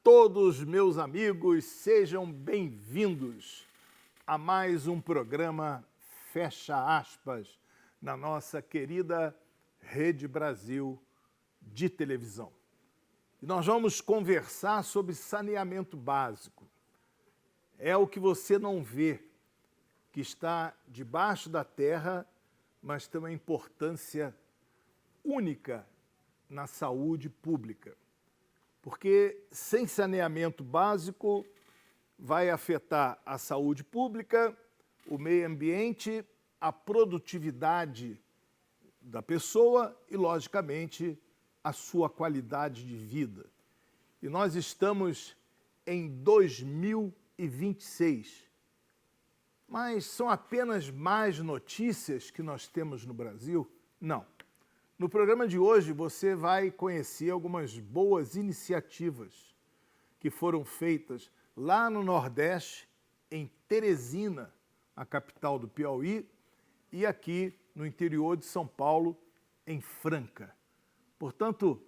todos, meus amigos, sejam bem-vindos a mais um programa Fecha Aspas na nossa querida Rede Brasil de televisão. E nós vamos conversar sobre saneamento básico. É o que você não vê, que está debaixo da terra, mas tem uma importância única na saúde pública. Porque sem saneamento básico vai afetar a saúde pública, o meio ambiente, a produtividade da pessoa e, logicamente, a sua qualidade de vida. E nós estamos em 2026. Mas são apenas más notícias que nós temos no Brasil? Não. No programa de hoje você vai conhecer algumas boas iniciativas que foram feitas lá no Nordeste, em Teresina, a capital do Piauí, e aqui no interior de São Paulo, em Franca. Portanto,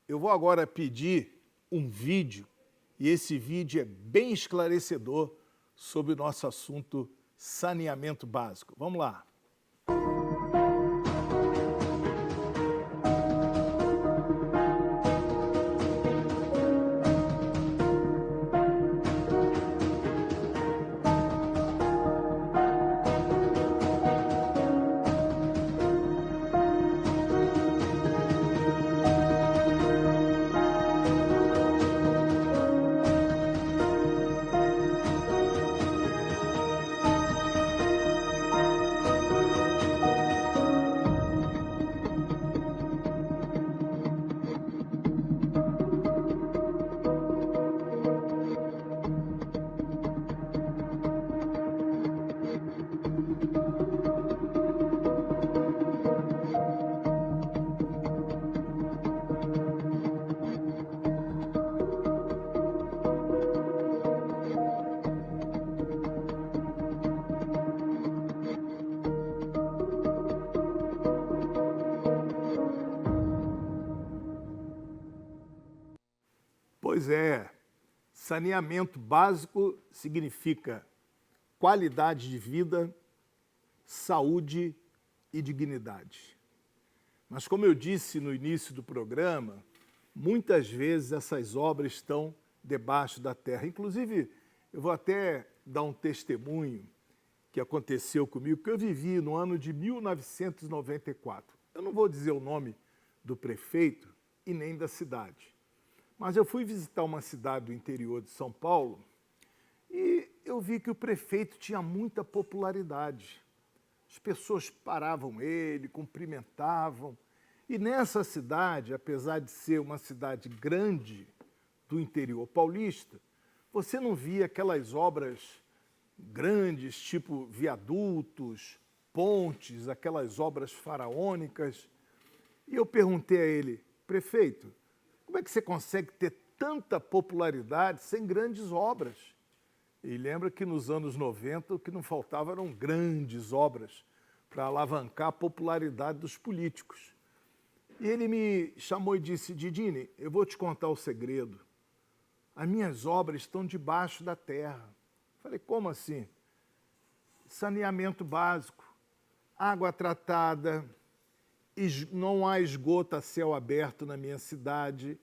eu vou agora pedir um vídeo, e esse vídeo é bem esclarecedor sobre o nosso assunto saneamento básico. Vamos lá. Pois é, saneamento básico significa qualidade de vida, saúde e dignidade. Mas como eu disse no início do programa, muitas vezes essas obras estão debaixo da terra. Inclusive, eu vou até dar um testemunho que aconteceu comigo, que eu vivi no ano de 1994. Eu não vou dizer o nome do prefeito e nem da cidade. Mas eu fui visitar uma cidade do interior de São Paulo e eu vi que o prefeito tinha muita popularidade. As pessoas paravam ele, cumprimentavam. E nessa cidade, apesar de ser uma cidade grande do interior paulista, você não via aquelas obras grandes, tipo viadutos, pontes, aquelas obras faraônicas. E eu perguntei a ele, prefeito, como é que você consegue ter tanta popularidade sem grandes obras? E lembra que nos anos 90 o que não faltava eram grandes obras para alavancar a popularidade dos políticos. E ele me chamou e disse, Didine, eu vou te contar o segredo. As minhas obras estão debaixo da terra. Falei, como assim? Saneamento básico, água tratada, não há esgoto a céu aberto na minha cidade,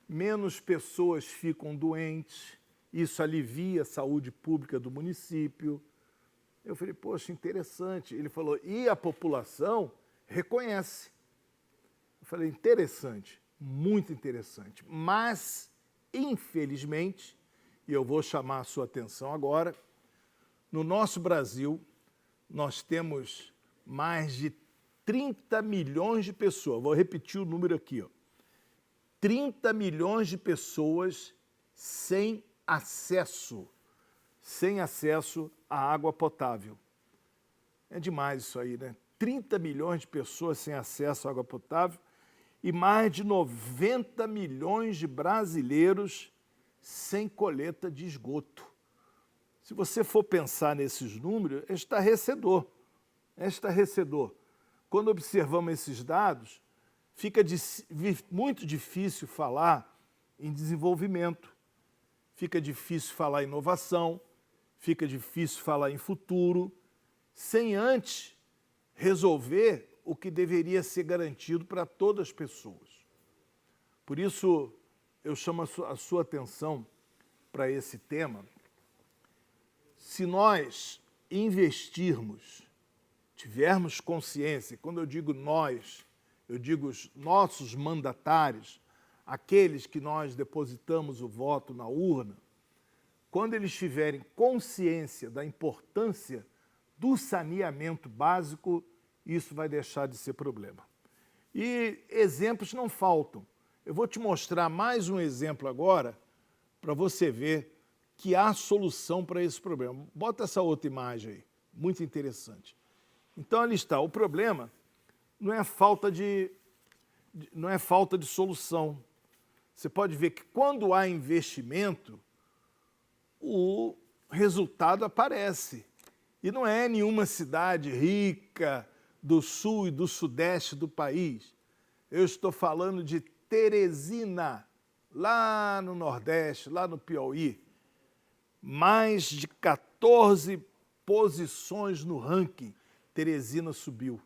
menos pessoas ficam doentes, isso alivia a saúde pública do município. Eu falei, poxa, interessante. Ele falou, e a população reconhece. Eu falei, interessante, muito interessante. Mas, infelizmente, e eu vou chamar a sua atenção agora, no nosso Brasil, nós temos mais de 30 milhões de pessoas, vou repetir o número aqui, ó. 30 milhões de pessoas sem acesso à água potável. É demais isso aí, né? 30 milhões de pessoas sem acesso à água potável e mais de 90 milhões de brasileiros sem coleta de esgoto. Se você for pensar nesses números, é estarrecedor. É estarrecedor. Quando observamos esses dados, fica muito difícil falar em desenvolvimento. fica difícil falar em inovação, fica difícil falar em futuro, sem antes resolver o que deveria ser garantido para todas as pessoas. Por isso, eu chamo a sua atenção para esse tema. Se nós investirmos, tivermos consciência, quando eu digo nós, eu digo os nossos mandatários, aqueles que nós depositamos o voto na urna, quando eles tiverem consciência da importância do saneamento básico, isso vai deixar de ser problema. E exemplos não faltam. Eu vou te mostrar mais um exemplo agora para você ver que há solução para esse problema. Bota essa outra imagem aí, muito interessante. Então, ali está. O problema não é falta de solução. Você pode ver que quando há investimento, o resultado aparece. E não é nenhuma cidade rica do sul e do sudeste do país. Eu estou falando de Teresina, lá no Nordeste, lá no Piauí. Mais de 14 posições no ranking, Teresina subiu.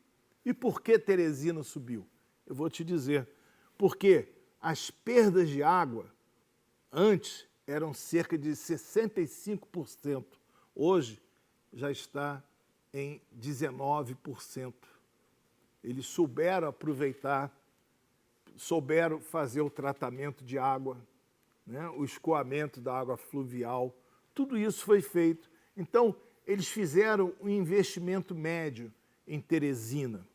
E por que Teresina subiu? Eu vou te dizer. Porque as perdas de água antes eram cerca de 65%. Hoje já está em 19%. Eles souberam aproveitar, souberam fazer o tratamento de água, né? O escoamento da água fluvial, tudo isso foi feito. Então, eles fizeram um investimento médio em Teresina,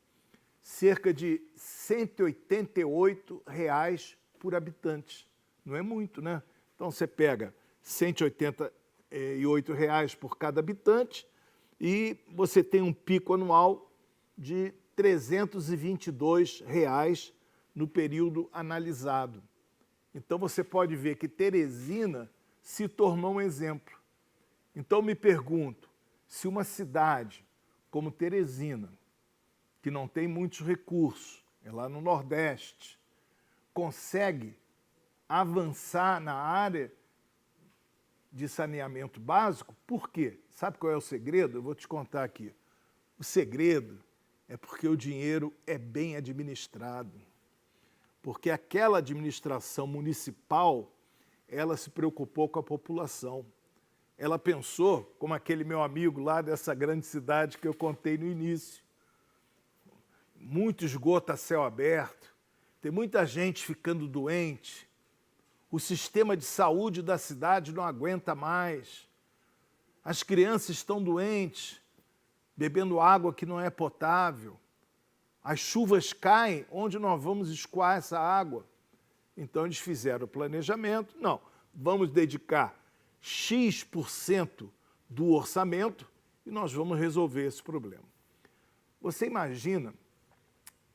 cerca de R$ 188 por habitante. Não é muito, né? Então, você pega R$ 188 por cada habitante e você tem um pico anual de R$ 322 no período analisado. Então, você pode ver que Teresina se tornou um exemplo. Então, me pergunto, se uma cidade como Teresina, que não tem muitos recursos, é lá no Nordeste, consegue avançar na área de saneamento básico, por quê? Sabe qual é o segredo? Eu vou te contar aqui. O segredo é porque o dinheiro é bem administrado. Porque aquela administração municipal, ela se preocupou com a população. Ela pensou, como aquele meu amigo lá dessa grande cidade que eu contei no início, muito esgoto a céu aberto, tem muita gente ficando doente, o sistema de saúde da cidade não aguenta mais, as crianças estão doentes, bebendo água que não é potável, as chuvas caem, onde nós vamos escoar essa água? Então eles fizeram o planejamento, não, vamos dedicar X% do orçamento e nós vamos resolver esse problema. Você imagina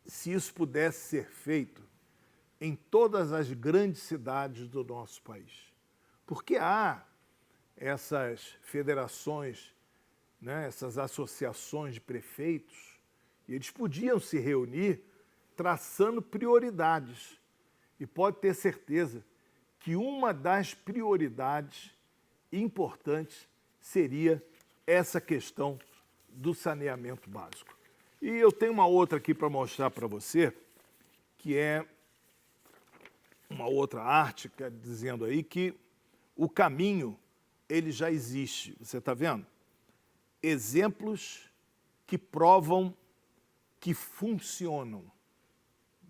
se isso pudesse ser feito em todas as grandes cidades do nosso país? Porque há essas federações, né, essas associações de prefeitos, e eles podiam se reunir traçando prioridades. E pode ter certeza que uma das prioridades importantes seria essa questão do saneamento básico. E eu tenho uma outra aqui para mostrar para você, que é uma outra arte, dizendo aí que o caminho, ele já existe. Você está vendo? Exemplos que provam que funcionam.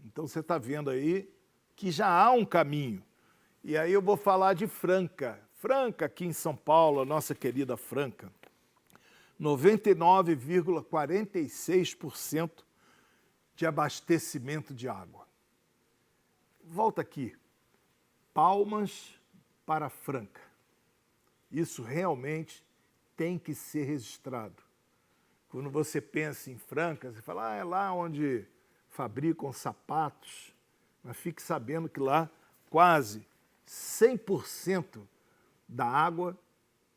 Então, você está vendo aí que já há um caminho. E aí eu vou falar de Franca. Franca, aqui em São Paulo, a nossa querida Franca, 99,46% de abastecimento de água. Volta aqui. Palmas para Franca. Isso realmente tem que ser registrado. Quando você pensa em Franca, você fala, é lá onde fabricam sapatos, mas fique sabendo que lá quase 100% da água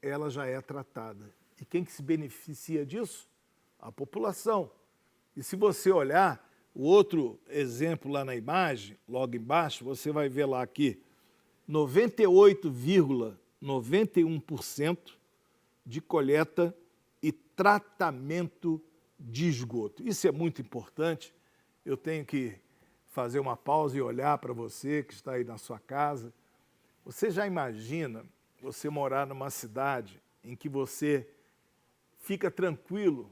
ela já é tratada. E quem que se beneficia disso? A população. E se você olhar o outro exemplo lá na imagem, logo embaixo, você vai ver lá aqui, 98,5% 91% de coleta e tratamento de esgoto. Isso é muito importante. Eu tenho que fazer uma pausa e olhar para você que está aí na sua casa. Você já imagina você morar numa cidade em que você fica tranquilo,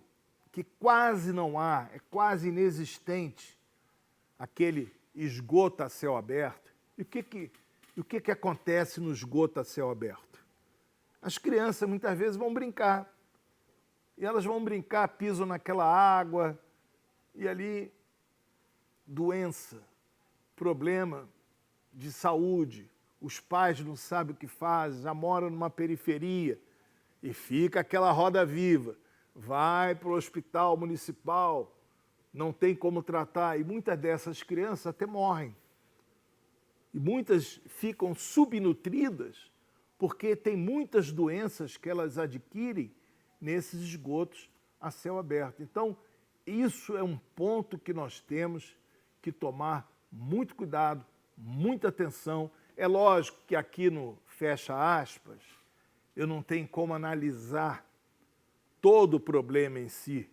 que quase não há, é quase inexistente aquele esgoto a céu aberto? E o que acontece no esgoto a céu aberto? As crianças muitas vezes vão brincar. E elas vão brincar, pisam naquela água, e ali doença, problema de saúde. Os pais não sabem o que fazem, já moram numa periferia, e fica aquela roda viva. Vai para o hospital municipal, não tem como tratar, e muitas dessas crianças até morrem. E muitas ficam subnutridas, porque tem muitas doenças que elas adquirem nesses esgotos a céu aberto. Então, isso é um ponto que nós temos que tomar muito cuidado, muita atenção. É lógico que aqui no fecha aspas, eu não tenho como analisar todo o problema em si,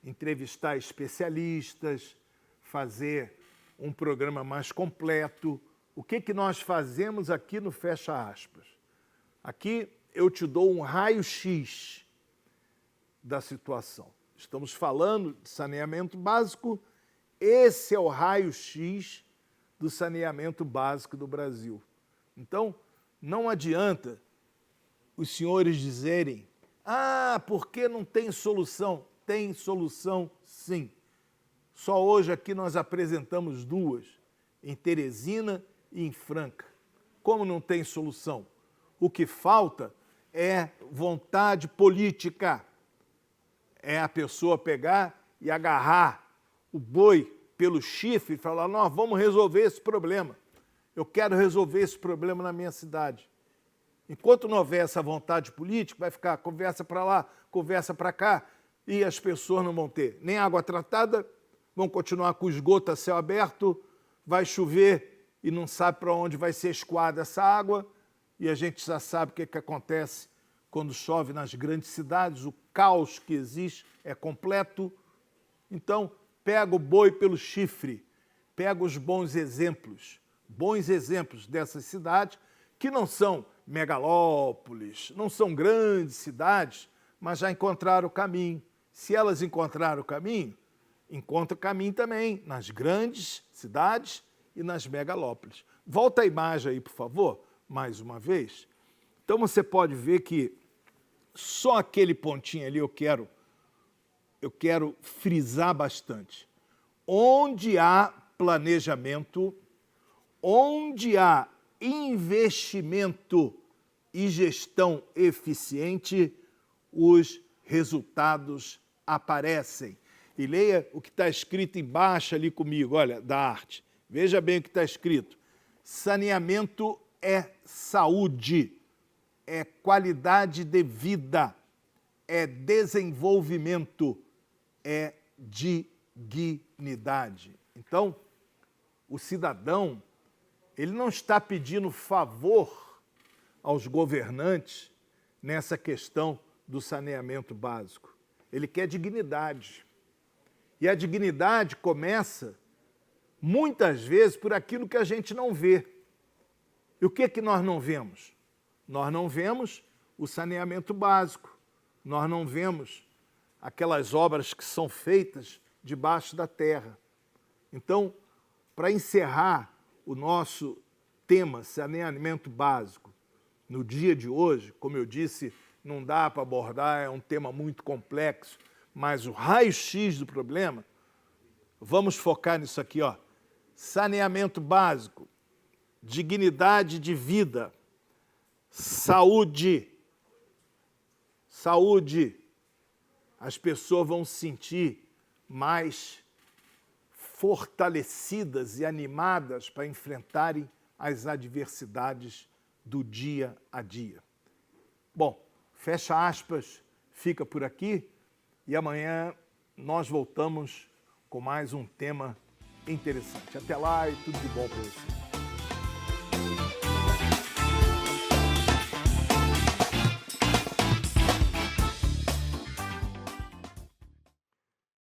entrevistar especialistas, fazer um programa mais completo. O que nós fazemos aqui no fecha aspas? Aqui eu te dou um raio-x da situação. Estamos falando de saneamento básico, esse é o raio-x do saneamento básico do Brasil. Então, não adianta os senhores dizerem: ah, porque não tem solução? Tem solução, sim. Só hoje aqui nós apresentamos duas, em Teresina e em Franca. Como não tem solução? O que falta é vontade política. É a pessoa pegar e agarrar o boi pelo chifre e falar: nós vamos resolver esse problema. Eu quero resolver esse problema na minha cidade. Enquanto não houver essa vontade política, vai ficar conversa para lá, conversa para cá, e as pessoas não vão ter nem água tratada, vão continuar com o esgoto a céu aberto, vai chover e não sabe para onde vai ser escoada essa água, e a gente já sabe o que acontece quando chove nas grandes cidades, o caos que existe é completo. Então, pega o boi pelo chifre, pega os bons exemplos dessas cidades, que não são megalópolis, não são grandes cidades, mas já encontraram o caminho. Se elas encontraram o caminho, encontra o caminho também nas grandes cidades e nas megalópolis. Volta a imagem aí, por favor, mais uma vez. Então você pode ver que só aquele pontinho ali eu quero frisar bastante. Onde há planejamento, onde há investimento e gestão eficiente, os resultados aparecem. E leia o que está escrito embaixo ali comigo, olha, da arte. Veja bem o que está escrito. Saneamento é saúde, é qualidade de vida, é desenvolvimento, é dignidade. Então, o cidadão, ele não está pedindo favor aos governantes nessa questão do saneamento básico. Ele quer dignidade. E a dignidade começa, muitas vezes, por aquilo que a gente não vê. E o que nós não vemos? Nós não vemos o saneamento básico. Nós não vemos aquelas obras que são feitas debaixo da terra. Então, para encerrar o nosso tema saneamento básico no dia de hoje, como eu disse, não dá para abordar, é um tema muito complexo, mas o raio-x do problema, vamos focar nisso aqui, ó. Saneamento básico, dignidade de vida, saúde. Saúde. As pessoas vão se sentir mais fortalecidas e animadas para enfrentarem as adversidades do dia a dia. Bom, fecha aspas, fica por aqui e amanhã nós voltamos com mais um tema interessante. Até lá e tudo de bom para você.